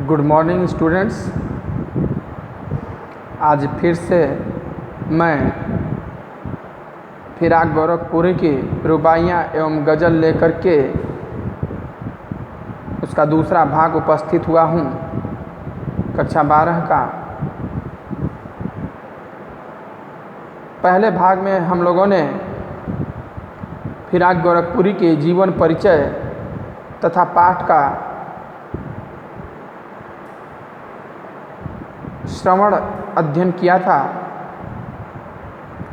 Good morning students. आज फिर से मैं फिराक गोरखपुरी की रुबाइयाँ एवं गज़ल लेकर के उसका दूसरा भाग उपस्थित हुआ हूँ, कक्षा 12 का। पहले भाग में हम लोगों ने फिराक गोरखपुरी के जीवन परिचय तथा पाठ का श्रवण अध्ययन किया था।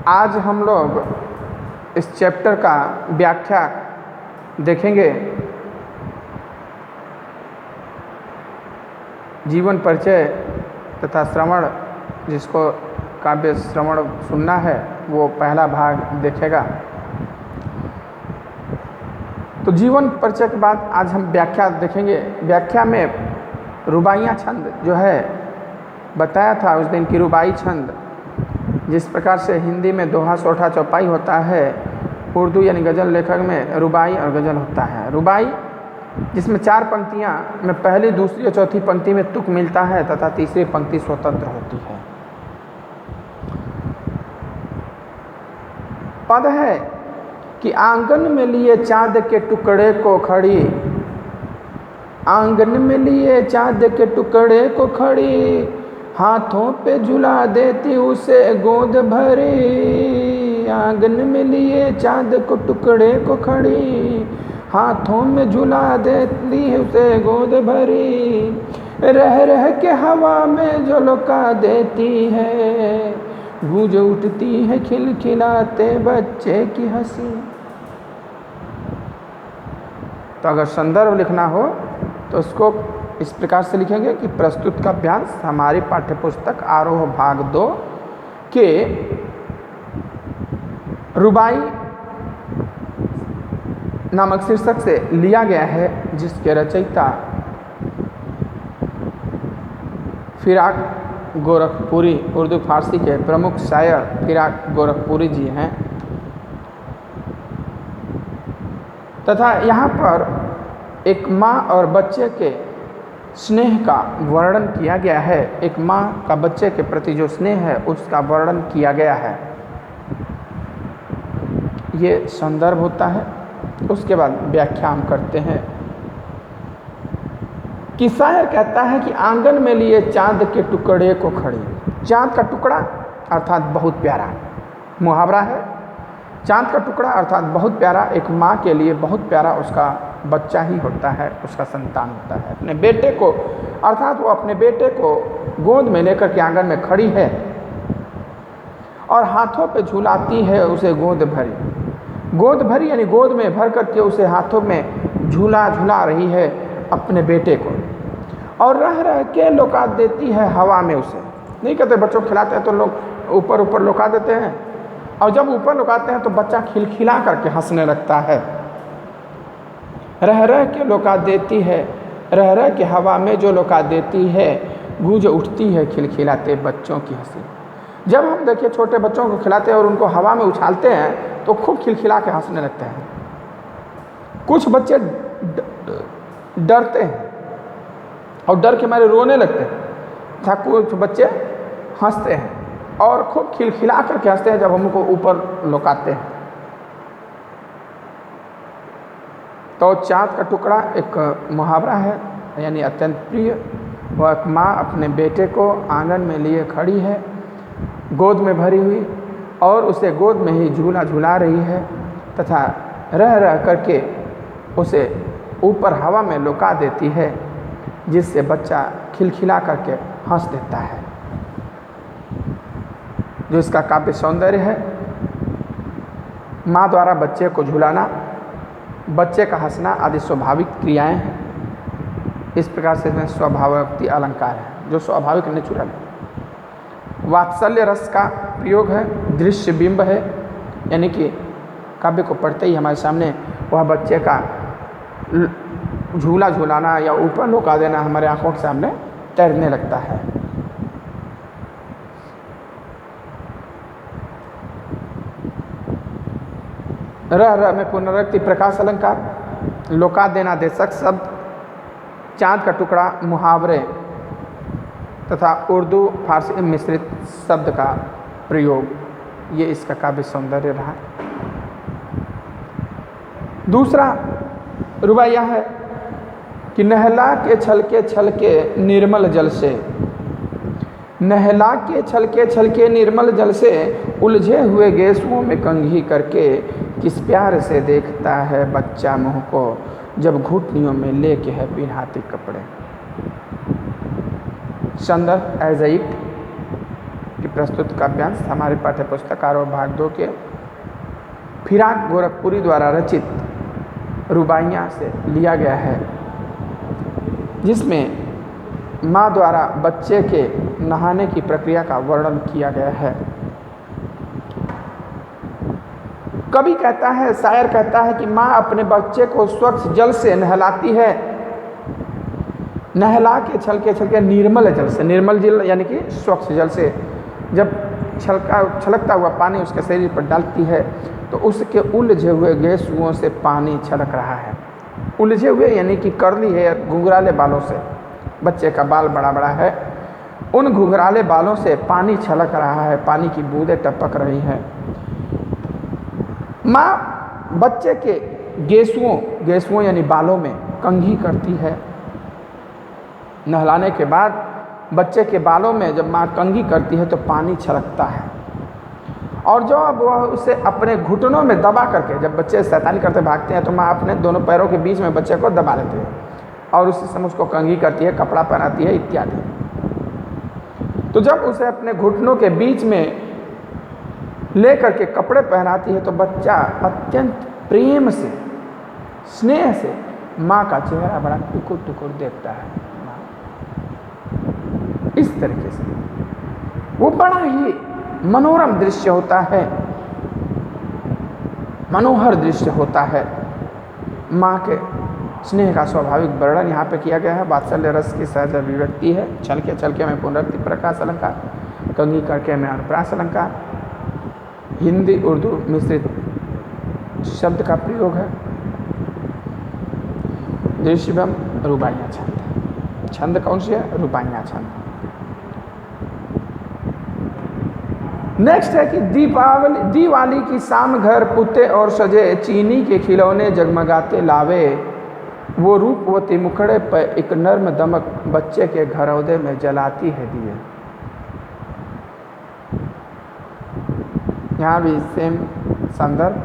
आज हम लोग इस चैप्टर का व्याख्या देखेंगे। जीवन परिचय तथा श्रवण, जिसको काव्य श्रवण सुनना है वो पहला भाग देखेगा। तो जीवन परिचय के बाद आज हम व्याख्या देखेंगे। व्याख्या में रुबाइयाँ छंद जो है बताया था उस दिन की रुबाई छंद, जिस प्रकार से हिंदी में दोहा, सोठा, चौपाई होता है, उर्दू यानी गज़ल लेखक में रुबाई और गज़ल होता है। रुबाई जिसमें 4 पंक्तियाँ में पहली, दूसरी और चौथी पंक्ति में तुक मिलता है तथा तीसरी पंक्ति स्वतंत्र होती है। पद है कि आंगन में लिए चाँद के टुकड़े को खड़ी, आंगन में लिए चाँद के टुकड़े को खड़ी, हाथों पे झुला देती उसे गोद भरी। आंगन में लिए चाँद को टुकड़े को खड़ी, हाथों में झुला देती उसे गोद भरी। रह रह के हवा में झुलका देती है, गूंज उठती है खिलखिलाते बच्चे की हंसी। तो अगर संदर्भ लिखना हो तो उसको इस प्रकार से लिखेंगे कि प्रस्तुत काव्यांश हमारी पाठ्यपुस्तक आरोह भाग 2 के रुबाई नामक शीर्षक से लिया गया है, जिसके रचयिता फिराक गोरखपुरी, उर्दू फारसी के प्रमुख शायर फिराक गोरखपुरी जी हैं। तथा यहाँ पर एक माँ और बच्चे के स्नेह का वर्णन किया गया है। एक माँ का बच्चे के प्रति जो स्नेह है उसका वर्णन किया गया है। ये संदर्भ होता है। उसके बाद व्याख्या हम करते हैं कि शायर कहता है कि आंगन में लिए चाँद के टुकड़े को खड़ी। चाँद का टुकड़ा अर्थात बहुत प्यारा, मुहावरा है। चाँद का टुकड़ा अर्थात बहुत प्यारा, एक माँ के लिए बहुत प्यारा उसका बच्चा ही होता है, उसका संतान होता है। अपने बेटे को अर्थात वो अपने बेटे को गोद में लेकर के आंगन में खड़ी है और हाथों पे झुलाती है उसे गोद भरी। गोद भरी यानी गोद में भर करके उसे हाथों में झुला रही है अपने बेटे को, और रह रह के लुका देती है हवा में उसे। नहीं कहते बच्चों को खिलाते हैं तो लोग ऊपर ऊपर लुका देते हैं, और जब ऊपर लुकाते हैं तो बच्चा खिलखिला करके हंसने लगता है। रह रह के लुका देती है, रह रह के हवा में जो लुका देती है, गूंज उठती है खिलखिलाते बच्चों की हंसी। जब हम देखिए छोटे बच्चों को खिलाते हैं और उनको हवा में उछालते हैं तो खूब खिलखिला के हंसने लगते हैं। कुछ बच्चे डरते हैं और डर के मारे रोने लगते हैं, तथा कुछ बच्चे हंसते हैं और खूब खिलखिला करके हंसते हैं जब हम उनको ऊपर लुकाते हैं। तो चाँद का टुकड़ा एक मुहावरा है, यानी अत्यंत प्रिय। वह एक माँ अपने बेटे को आंगन में लिए खड़ी है, गोद में भरी हुई, और उसे गोद में ही झूला झुला रही है तथा रह रह करके उसे ऊपर हवा में लुका देती है, जिससे बच्चा खिलखिला करके हंस देता है। जो इसका काव्य सौंदर्य है, माँ द्वारा बच्चे को झुलाना, बच्चे का हंसना आदि स्वाभाविक क्रियाएं हैं। इस प्रकार से इसमें स्वभावोक्ति अलंकार है जो स्वाभाविक नेचुरल है। वात्सल्य रस का प्रयोग है, दृश्य बिंब है, यानी कि काव्य को पढ़ते ही हमारे सामने वह बच्चे का झूला झुलाना या ऊपर लुका देना हमारे आंखों के सामने तैरने लगता है। रह रह में पुनरुक्ति प्रकाश अलंकार, लुका देना देशक शब्द, चाँद का टुकड़ा मुहावरे तथा उर्दू फारसी मिश्रित शब्द का प्रयोग, ये इसका काव्य सौंदर्य रहा। दूसरा रुबाइया है कि नहला के छलके निर्मल जल से, नहला के छलके निर्मल जल से, उलझे हुए गेसुओं में कंघी करके किस प्यार से देखता है बच्चा मुँह को, जब घुटनियों में लेके है पिन्हाती कपड़े। संदर्भ एज इट की प्रस्तुत काव्यांश हमारे पाठ्य पुस्तक आरोह भाग 2 के फिराक गोरखपुरी द्वारा रचित रुबाइयाँ से लिया गया है, जिसमें माँ द्वारा बच्चे के नहाने की प्रक्रिया का वर्णन किया गया है। कवि कहता है, शायर कहता है कि माँ अपने बच्चे को स्वच्छ जल से नहलाती है, नहला के छलके निर्मल जल से, निर्मल जल यानी कि स्वच्छ जल से जब छलकता हुआ पानी उसके शरीर पर डालती है तो उसके उलझे हुए गेसुओं से पानी छलक रहा है। उलझे हुए यानी कि कर्ली है, घुंघराले बालों से, बच्चे का बाल बड़ा बड़ा है, उन घुंघराले बालों से पानी छलक रहा है, पानी की बूंदें टपक रही हैं। माँ बच्चे के गेसुओं यानी बालों में कंघी करती है। नहलाने के बाद बच्चे के बालों में जब माँ कंघी करती है तो पानी छलकता है, और जब वह उसे अपने घुटनों में दबा करके, जब बच्चे शैतानी करते भागते हैं तो माँ अपने दोनों पैरों के बीच में बच्चे को दबा लेती है और उसी समय उसको कंघी करती है, कपड़ा पहनाती है इत्यादि। तो जब उसे अपने घुटनों के बीच में ले करके कपड़े पहनाती है तो बच्चा अत्यंत प्रेम से, स्नेह से माँ का चेहरा बड़ा टुकुर टुकुर देखता है। इस तरीके से वो बड़ा ही मनोरम दृश्य होता है, मनोहर दृश्य होता है। माँ के स्नेह का स्वाभाविक वर्णन यहाँ पे किया गया है। वात्सल्य रस की सहज अभिव्यक्ति है। छलके में पुनरुक्ति प्रकाश अलंकार, कंघी करके में अनुप्रास अलंकार, हिंदी उर्दू मिश्रित शब्द का प्रयोग है। दृश्यम रुबाइयाँ छंद, छंद कौन सी है? रुबाइयाँ छंद। नेक्स्ट है कि दिवाली की शाम घर पुते और सजे, चीनी के खिलौने जगमगाते लावे, वो रूपवती मुखड़े पर एक नर्म दमक बच्चे के घरौदे में जलाती है दिए। यहाँ भी सेम संदर्भ।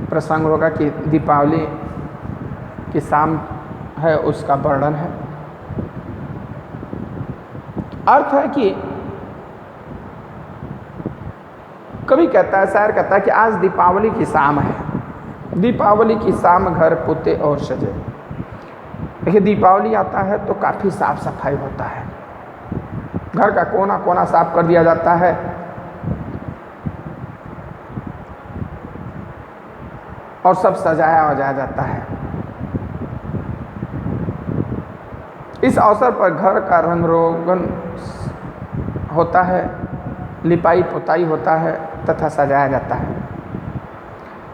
प्रसंग होगा कि दीपावली की शाम है, उसका वर्णन है। अर्थ है कि कवि कहता है, शायर कहता है कि आज दीपावली की शाम है, दीपावली की शाम घर पुते और सजे। देखिए दीपावली आता है तो काफ़ी साफ सफाई होता है, घर का कोना कोना साफ कर दिया जाता है, और सब सजाया वजाया जाता है। इस अवसर पर घर का रंग रोगन होता है, लिपाई पुताई होता है तथा सजाया जाता है।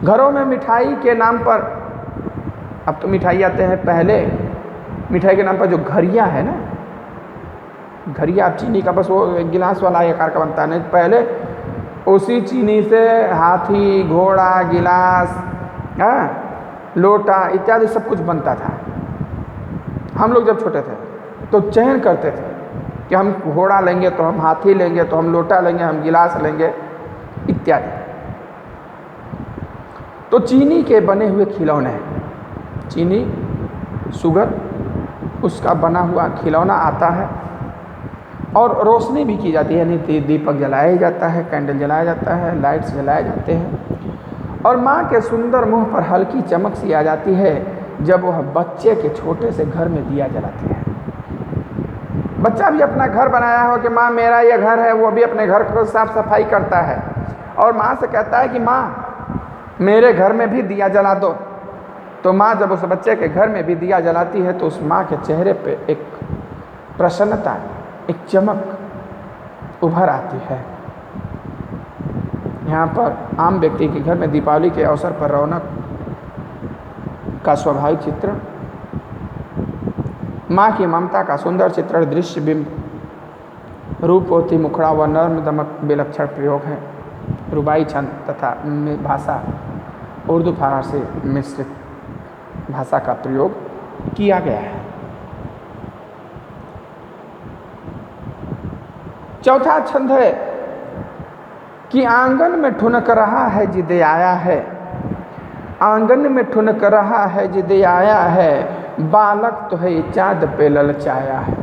घरों में मिठाई के नाम पर, अब तो मिठाई आते हैं, पहले मिठाई के नाम पर जो घरिया है ना, घरिया अब चीनी का बस वो एक गिलास वाला आकार का बनता है, नहीं पहले उसी चीनी से हाथी, घोड़ा, गिलास, लोटा इत्यादि सब कुछ बनता था। हम लोग जब छोटे थे तो चयन करते थे कि हम घोड़ा लेंगे तो हम हाथी लेंगे, तो हम लोटा लेंगे, हम गिलास लेंगे इत्यादि। तो चीनी के बने हुए खिलौने, चीनी शुगर, उसका बना हुआ खिलौना आता है, और रोशनी भी की जाती है, यानी दीपक जलाया ही जाता है, कैंडल जलाया जाता है, लाइट्स जलाए जाते हैं, और माँ के सुंदर मुंह पर हल्की चमक सी आ जाती है जब वह बच्चे के छोटे से घर में दिया जलाती है। बच्चा भी अपना घर बनाया हो कि माँ मेरा ये घर है, वो भी अपने घर को साफ सफाई करता है और माँ से कहता है कि माँ मेरे घर में भी दिया जला दो। तो माँ जब उस बच्चे के घर में भी दिया जलाती है तो उस माँ के चेहरे पे एक प्रसन्नता, एक चमक उभर आती है। यहाँ पर आम व्यक्ति के घर में दीपावली के अवसर पर रौनक का स्वाभाविक चित्रण, माँ की ममता का सुंदर चित्रण, दृश्य बिंब, रूपवती मुखड़ा व नर्म दमक विलक्षण प्रयोग है। रुबाई छंद तथा भाषा उर्दू फारसी मिश्रित भाषा का प्रयोग किया गया है। चौथा छंद है कि आंगन में ठुनक रहा है जिदे आया है, आंगन में ठुनक रहा है जिदे आया है, बालक तो है चाँद पे ललचाया है।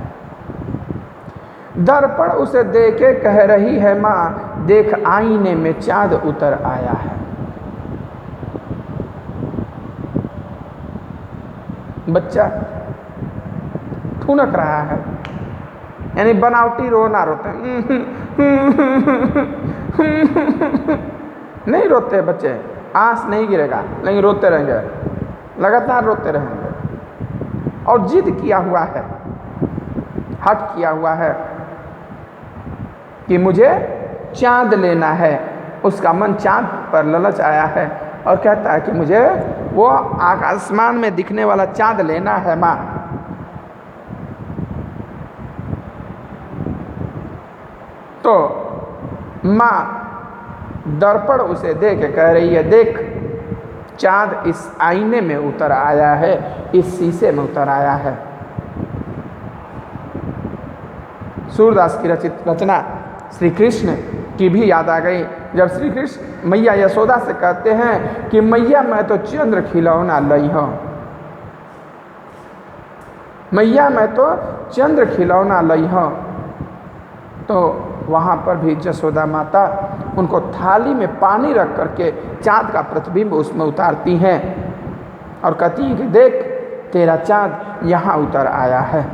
दर्पण उसे देके कह रही है माँ, देख आईने में चाँद उतर आया है। बच्चा ठुनक रहा है, यानी बनावटी रोना रोते नहीं रोते बच्चे, आंस नहीं गिरेगा, लेकिन रोते रहेंगे, लगातार रोते रहेंगे। और जिद किया हुआ है, हट किया हुआ है कि मुझे चाँद लेना है। उसका मन चाँद पर ललच आया है और कहता है कि मुझे वो आसमान में दिखने वाला चाँद लेना है माँ। तो माँ दर्पण उसे दे के कह रही है, देख चाँद इस आईने में उतर आया है, इस शीशे में उतर आया है। सूरदास की रचित रचना श्री कृष्ण की भी याद आ गई, जब श्री कृष्ण मैया यशोदा से कहते हैं कि मैया मैं तो चंद्र खिलौना लई हूँ, मैया मैं तो चंद्र खिलौना लई हूँ। तो वहाँ पर भी यशोदा माता उनको थाली में पानी रख करके चाँद का प्रतिबिंब उसमें उतारती हैं और कहती हैं कि देख तेरा चाँद यहाँ उतर आया है।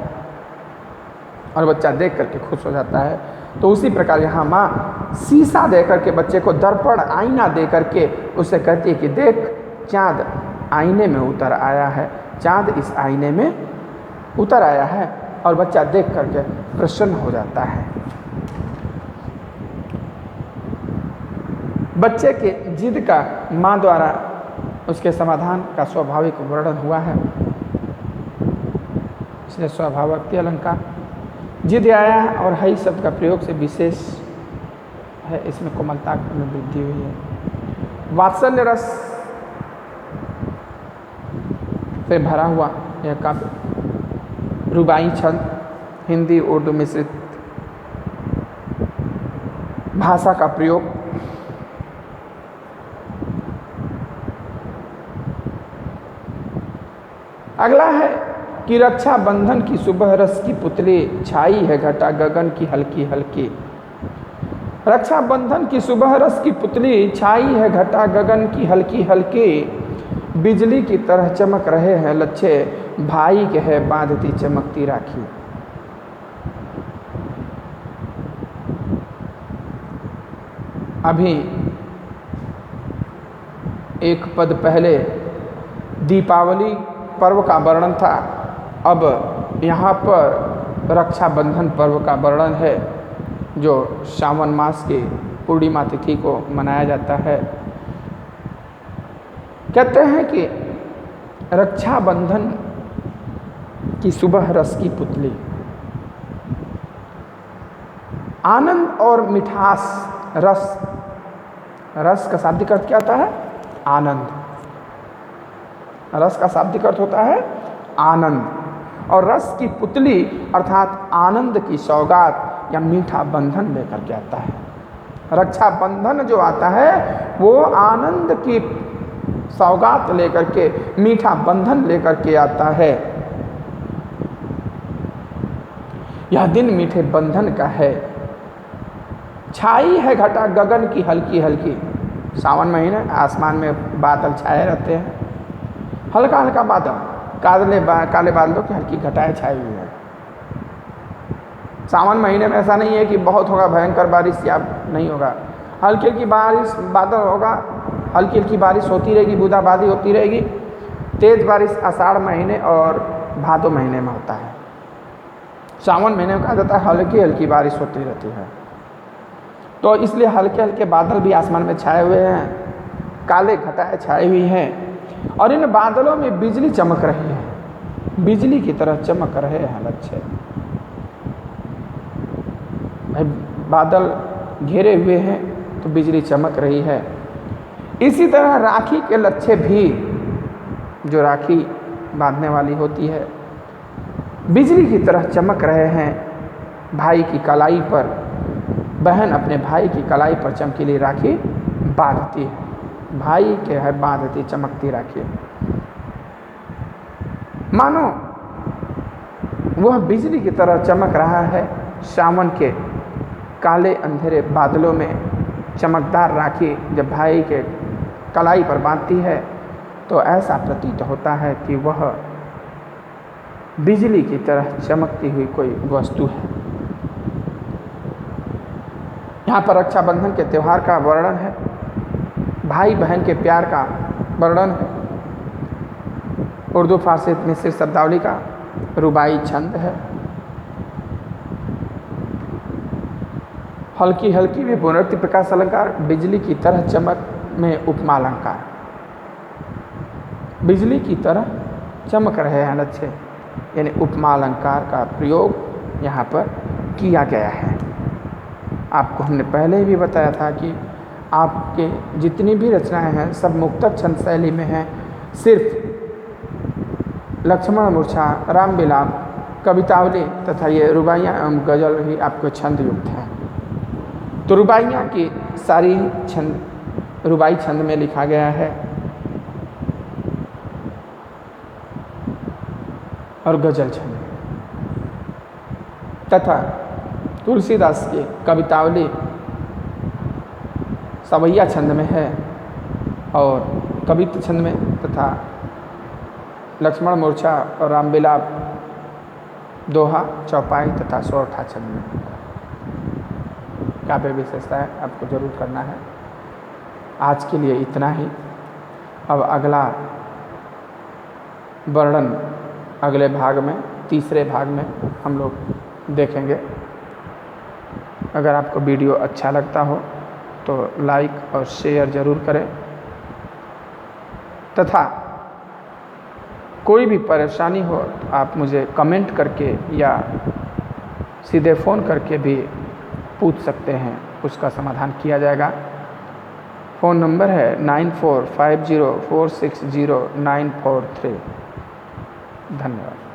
और बच्चा देख करके खुश हो जाता है। तो उसी प्रकार यहाँ माँ शीशा दे करके बच्चे को, दर्पण आईना दे करके उससे कहती है कि देख चाँद आईने में उतर आया है, चाँद इस आईने में उतर आया है। और बच्चा देख करके प्रसन्न हो जाता है। बच्चे के जिद का माँ द्वारा उसके समाधान का स्वाभाविक वर्णन हुआ है, इसलिए स्वाभाविक अलंकार। जिद आया और हई शब्द का प्रयोग से विशेष है, इसमें कोमलता में वृद्धि हुई है। वात्सल्य रस से भरा हुआ यह काव्य, रुबाई छंद, हिंदी उर्दू मिश्रित भाषा का प्रयोग। अगला है कि रक्षा बंधन की सुबह रस की पुतली, छाई है घटा गगन की हल्की हल्की। रक्षा बंधन की सुबह रस की पुतली, छाई है घटा गगन की हल्की हल्की। बिजली की तरह चमक रहे हैं लच्छे, भाई के है बांधती चमकती राखी। अभी एक पद पहले दीपावली पर्व का वर्णन था, अब यहाँ पर रक्षाबंधन पर्व का वर्णन है, जो सावन मास की पूर्णिमा तिथि को मनाया जाता है। कहते हैं कि रक्षाबंधन की सुबह रस की पुतली, आनंद और मिठास, रस, रस का शाब्दिक अर्थ क्या होता है? आनंद। रस का शाब्दिक अर्थ होता है आनंद। और रस की पुतली अर्थात आनंद की सौगात या मीठा बंधन लेकर के आता है। रक्षा बंधन जो आता है वो आनंद की सौगात लेकर के, मीठा बंधन लेकर के आता है। यह दिन मीठे बंधन का है। छाई है घटा गगन की हल्की हल्की। सावन महीने आसमान में बादल छाए रहते हैं, हल्का हल्का बादल, काले बादलों की हल्की घटाएं छाई हुई है। सावन महीने में ऐसा नहीं है कि बहुत होगा भयंकर बारिश या नहीं होगा, हल्की हल्की बारिश, बादल होगा, हल्की हल्की बारिश होती रहेगी, बूंदाबांदी होती रहेगी। तेज़ बारिश आषाढ़ महीने और भादो महीने में होता है। सावन महीने में कहा जाता है हल्की हल्की बारिश होती रहती है। तो इसलिए हल्के हल्के बादल भी आसमान में छाए हुए हैं, काले घटाएं छाई हुई हैं। और इन बादलों में बिजली चमक रही है, बिजली की तरह चमक रहे हैं लच्छे। भाई बादल घेरे हुए हैं तो बिजली चमक रही है। इसी तरह राखी के लच्छे भी, जो राखी बांधने वाली होती है, बिजली की तरह चमक रहे हैं। भाई की कलाई पर, बहन अपने भाई की कलाई पर चमकीली राखी बांधती है, भाई के है बांधती चमकती राखी। मानो वह बिजली की तरह चमक रहा है। सावन के काले अंधेरे बादलों में चमकदार राखी जब भाई के कलाई पर बांधती है तो ऐसा प्रतीत होता है कि वह बिजली की तरह चमकती हुई कोई वस्तु है। यहाँ पर रक्षाबंधन के त्यौहार का वर्णन है, भाई बहन के प्यार का वर्णन है। उर्दू फारसी मिस्र शब्दावली का रुबाई छंद है। हल्की हल्की में पुनरुक्ति प्रकाश अलंकार, बिजली की तरह चमक में उपमा अलंकार। बिजली की तरह चमक रहे हैं लच्छे, यानी उपमा अलंकार का प्रयोग यहाँ पर किया गया है। आपको हमने पहले भी बताया था कि आपके जितनी भी रचनाएं हैं सब मुक्तक छंद शैली में हैं। सिर्फ लक्ष्मण मूर्छा, राम विलाप, कवितावली तथा ये रुबाइयाँ एवं गज़ल ही आपको छंद युक्त हैं। तो रुबाइयाँ की सारी छंद रुबाई छंद में लिखा गया है और गज़ल छंद तथा तुलसीदास की कवितावली सवैया छंद में है और कवित्व छंद में, तथा लक्ष्मण मूर्छा और राम विलाप दोहा, चौपाई तथा सोरठा छंद में। काव्य विशेषता है, आपको जरूर करना है। आज के लिए इतना ही। अब अगला वर्णन अगले भाग में, तीसरे भाग में हम लोग देखेंगे। अगर आपको वीडियो अच्छा लगता हो तो लाइक और शेयर ज़रूर करें, तथा कोई भी परेशानी हो तो आप मुझे कमेंट करके या सीधे फ़ोन करके भी पूछ सकते हैं, उसका समाधान किया जाएगा। फ़ोन नंबर है 9450460943। धन्यवाद।